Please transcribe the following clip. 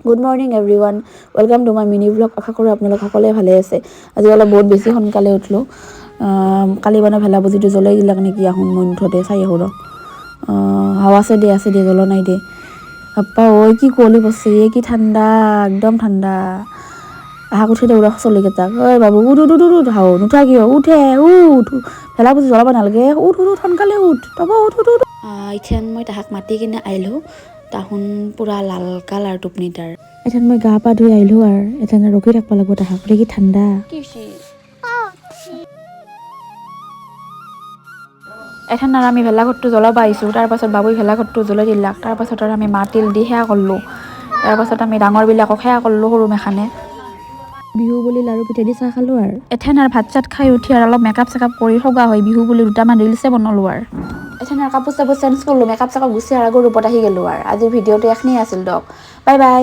Good morning everyone, welcome to my mini blog. আশা কৰোঁ আপোনালোক সকলোৱে ভালে আছে। আজি অলপ বহুত বেছি সোনকালে উঠিলোঁ। কালি মানে ভেলাপুজিটো জ্বলাই দিলাক নেকি আহোঁ মই মুঠতে চাই আহোঁ ৰ। হাৱা আছে দে জ্বলা নাই দে। বাপ্পা ঐ কি কুঁৱলী পৰছে, কি ঠাণ্ডা, একদম ঠাণ্ডা। আহাক উঠি দে উৰা চলিকেইটাক, ঐ বাবু উঠ উঠ উঠ উঠ হাও নুঠা কিয়, উঠে উঠ, ভেলাপুজি জ্বলাব নালাগে, উঠ উঠ সোনকালে উঠ তব উঠ উঠ উঠ। ইথান মই তাহাক মাতি কিনে আহিলোঁ। তাহোন পূৰা লাল কালাৰ টোপনি তাৰ। এথান মই গা পা ধুই আহিলোঁ আৰু এথান ৰখি থাকিব লাগিব তাহাক, কি ঠাণ্ডা। এথান আৰু আমি ভেলাঘৰটো জ্বলাব আহিছোঁ। তাৰপাছত বাবুই ভেলাঘৰটো জ্বলাই দিলাক। তাৰপাছত আৰু আমি মা তিল দি সেৱা কৰিলোঁ। তাৰপাছত আমি ডাঙৰবিলাকক সেৱা কৰিলোঁ সৰু মেখানে। বিহু বুলি লাৰু পিঠা দি চাহ খালোঁ আৰু এথেন আৰু ভাত চাত খাই উঠি আৰু অলপ মেকআপ চেকআপ কৰি সগা হয় বিহু বুলি দুটামান ৰিলছে বনালোঁ আৰু এথেন আৰু কাপোৰ চাপোৰ চেঞ্জ কৰিলোঁ, মেকআপ চেকআপ গুচি আৰু আগৰ ৰূপত আহি গ'লোঁ আৰু আজিৰ ভিডিঅ'টো এখনেই আছিল দিয়ক। Bye bye.